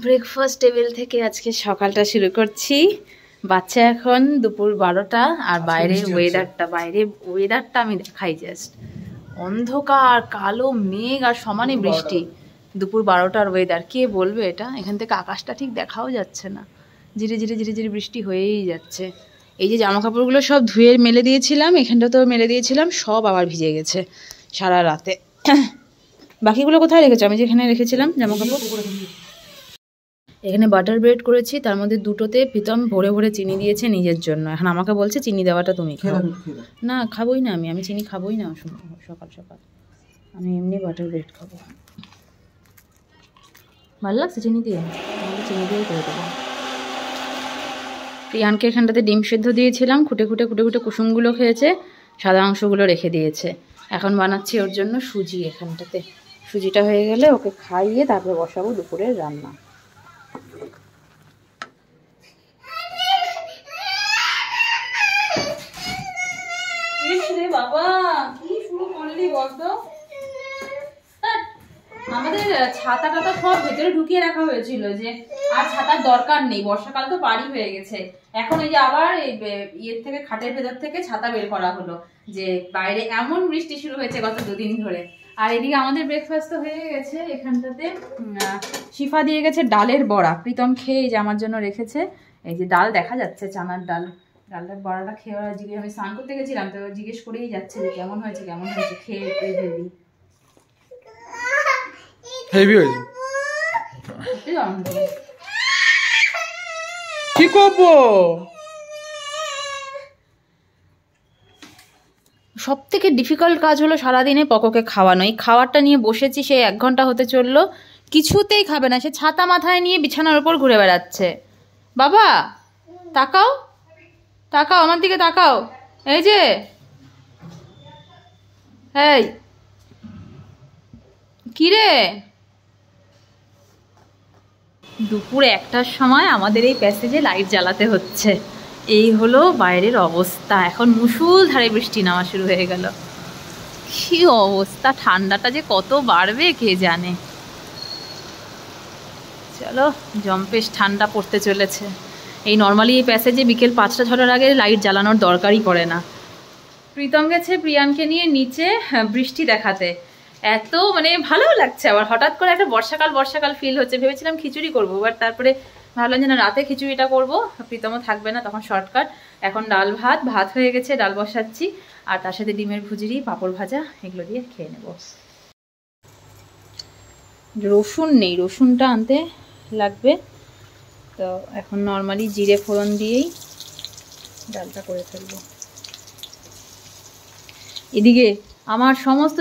Breakfast table থেকে আজকে সকালটা শুরু করছি। বাচ্চা এখন দুপুর 12টা, আর বাইরের ওয়েদারটা আমি দেখাই জাস্ট। অন্ধকার, কালো মেঘ আর সমানে বৃষ্টি। দুপুর 12টার ওয়েদার কে বলবে এটা? এখান থেকে আকাশটা ঠিক দেখাও যাচ্ছে না, ধীরে ধীরে ধীরে ধীরে বৃষ্টি হয়েই যাচ্ছে। এই যে জামা কাপড়গুলো সব ধুয়ে মেলে দিয়েছিলাম, এখানটাতেও মেলে দিয়েছিলাম, সব আবার ভিজে গেছে সারা রাতে। বাকিগুলো কোথায় রেখেছো? আমি যেখানে রেখেছিলাম জামা কাপড়। এখানে বাটার ব্রেড করেছি, তার মধ্যে দুটোতে প্রীতম ভরে ভরে চিনি দিয়েছে নিজের জন্য। এখন আমাকে বলছে চিনি দেওয়াটা তুমি খাও। না, খাবোই না, আমি চিনি খাবোই না সকাল সকাল। আমি এমনি বাটার ব্রেড খাবো। ভালো লাগছে চিনি দিয়ে? আমাকে চিনি দিয়েই করে দেবো। প্রিয়ানকে এখানটাতে ডিম সেদ্ধ দিয়েছিলাম, খুঁটে খুঁটে খুঁটে খুঁটে কুসুমগুলো খেয়েছে, সাদা অংশগুলো রেখে দিয়েছে। এখন বানাচ্ছি ওর জন্য সুজি। এখানটাতে সুজিটা হয়ে গেলে ওকে খাইয়ে তারপরে বসাবো দুপুরের রান্না। বাবা কি শুরু করলি বলতো? আমাদের ছাতা টাতা সব ভেতরে ঢুকিয়ে রাখা হয়েছিল, যে আর ছাতার দরকার নেই, বর্ষাকাল তো পারই হয়ে গেছে। এখন এই যে আবার ইয়ের থেকে, খাটের ভেতর থেকে ছাতা বের করা হলো, যে বাইরে এমন বৃষ্টি শুরু হয়েছে গত 2 দিন ধরে। আর এদিকে আমাদের ব্রেকফাস্ট তো হয়ে গেছে। এখানটাতে শিফা দিয়ে গেছে ডালের বড়া, প্রীতম খেয়ে যে আমার জন্য রেখেছে। এই যে ডাল দেখা যাচ্ছে, চানার ডাল। ডালটার বড়াটা খেয়ে জিজ্ঞেস, আমি স্নান করতে গেছিলাম তো জিজ্ঞেস করেই যাচ্ছে যে কেমন হয়েছে কেমন হয়েছে, খেয়ে ভেবি হেভি হয়েছে। কি করবো? সব থেকে ডিফিকাল্ট কাজ হলো সারাদিনে পকোকে খাওয়ানো। এই খাওয়ারটা নিয়ে বসেছি, সে 1 ঘন্টা হতে চললো, কিছুতেই খাবে না। সে ছাতা মাথায় নিয়ে বিছানার উপর ঘুরে বেড়াচ্ছে। বাবা তাকাও, তাকাও আমার দিকে, তাকাও। এই যে এই কি রে? দুপুর 1টার সময় আমাদের এই প্যাসেজে লাইট জ্বালাতে হচ্ছে। এই হলো বাইরের অবস্থা। এখন মুষলধারে বৃষ্টি নামা শুরু হয়ে গেল। কি অবস্থা! ঠান্ডাটা যে কত বাড়বে কে জানে। চলো, জম্পেশ ঠান্ডা পড়তে চলেছে। এই নর্মালি এই প্যাসেজে বিকেল 5টা 6টার আগে লাইট জ্বালানোর দরকারই পড়ে না। প্রীতম গেছে প্রিয়ানকে নিয়ে নিচে বৃষ্টি দেখাতে। এত ভালো লাগছে, আবার হঠাৎ করে একটা বর্ষাকাল ফিল হচ্ছে। ভেবেছিলাম খিচুড়ি করবো, বাট তারপরে ভাবলাম যে না, রাতে খিচুড়িটা করবো, প্রীতমও থাকবে না তখন, শর্টকাট। এখন ভাত হয়ে গেছে, ডাল বসাচ্ছি, আর তার সাথে ডিমের ভুজিরি, পাঁপড় ভাজা, এগুলো দিয়ে খেয়ে নেব। রসুন নেই, রসুনটা আনতে লাগবে। তো এখন নর্মালি জিরে ফোড়ন দিয়েই ডালটা করে ফেলবো। এদিকে আমার সমস্ত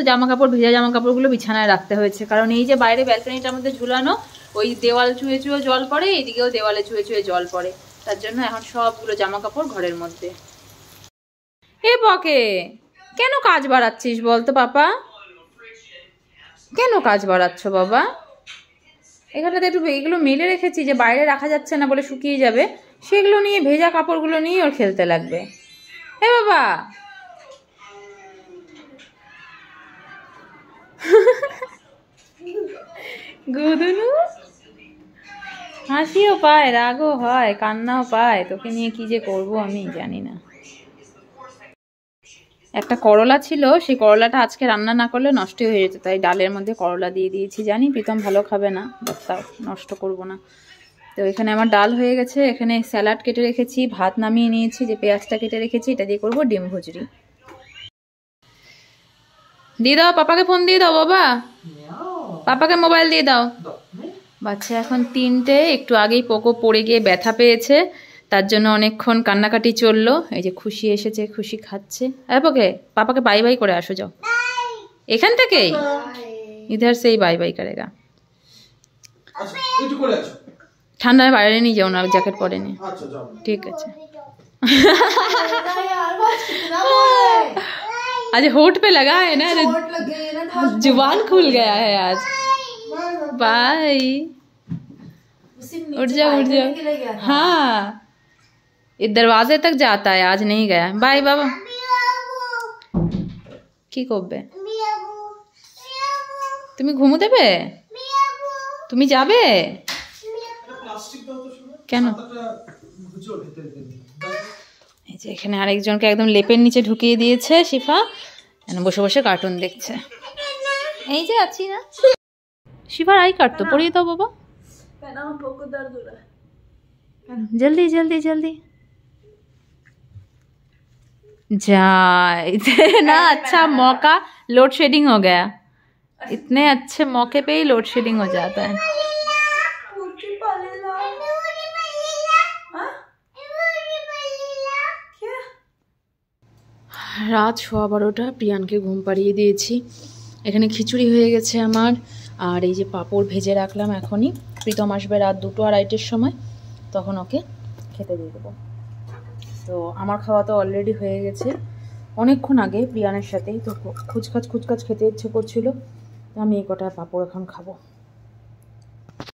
ভেজা জামা কাপড়গুলো বিছানায় রাখতে হয়েছে, কারণ এই যে বাইরে ব্যালকনিটার মধ্যে ঝুলানো, ওই দেওয়াল চুয়ে চুয়ে জল পড়ে, এদিকেও দেওয়ালে চুয়ে চুয়ে জল পড়ে। তার জন্য এখন সবগুলো জামা কাপড় ঘরের মধ্যে। এ বকে, কেন কাজ বাড়াচ্ছিস বলতো পাপা? কেন কাজ বাড়াচ্ছ বাবা? এখানটাতে একটু এগুলো মেলে রেখেছি, যে বাইরে রাখা যাচ্ছে না বলে শুকিয়ে যাবে, সেগুলো নিয়ে, ভেজা কাপড়গুলো নিয়ে ওর খেলতে লাগবে। এ বাবা, গুদুনু হাসিও পায়, রাগও হয়, কান্নাও পায়। তোকে নিয়ে কি যে করবো আমি জানি না। একটা করলা ছিল, সেই করলাটা আজকে রান্না না করলে নষ্ট হয়ে যেত, তাই ডালের মধ্যে করলা দিয়ে দিয়েছি। জানি প্রীতম ভালো খাবে না, তাও নষ্ট করব না। তো এখানে আমার ডাল হয়ে গেছে, এখানে স্যালাড কেটে রেখেছি, ভাত নামিয়ে নিয়েছি, যে পেঁয়াজটা কেটে রেখেছি, এটা দিয়ে করবো ডিম ভুজিরি। দিয়ে দাও, পাপাকে ফোন দিয়ে দাও বাবা, পাপাকে মোবাইল দিয়ে দাও। বাচ্চা এখন 3টে, একটু আগেই পোকো পড়ে গিয়ে ব্যথা পেয়েছে, তার জন্য অনেকক্ষণ কান্নাকাটি চললো। এই যে খুশি এসেছে, খুশি খাচ্ছে। পোকে, পাপাকে বাই বাই করে আসো, যাও এখান থেকেই, ইধার সেই বাই বাই করেগা। ঠান্ডায় বাইরে নিয়ে যাও না, জ্যাকেট পরে নি। ঠিক আছে। आज होठ पे लगा है ना, जुबान खुल गया है आज। बाय, उठ जाओ उठ जाओ। हाँ, ये दरवाजे तक जाता है, आज नहीं गया। बाय बाबा। কি করবে তুমি? ঘুমো দেবে? তুমি যাবে? কেন? এই যে এখানে আরেকজনকে একদম লেপের নিচে ঢুকিয়ে দিয়েছে শিফা, বসে বসে কার্টুন দেখছে। এই যে আছি না, শিফার আই কার্ড তো পড়িয়ে দাও বাবা, जल्दी जल्दी जल्दी जाए ना। अच्छा मौका लोड शेडिंग हो गया, इतने अच्छे मौके पे ही लोड शेडिंग हो जाता है। রাত 12:15 প্রিয়ানকে ঘুম পাড়িয়ে দিয়েছি। এখানে খিচুড়ি হয়ে গেছে আমার, আর এই যে পাঁপড় ভেজে রাখলাম এখনই। প্রীতম আসবে রাত 2-2:30-এর সময়, তখন ওকে খেতে দিয়ে দেবো। তো আমার খাওয়া তো অলরেডি হয়ে গেছে অনেকক্ষণ আগে প্রিয়ানের সাথেই। তো খুচকাচ খেতে ইচ্ছে করছিল, তো আমি এই কটা পাঁপড় এখন খাবো।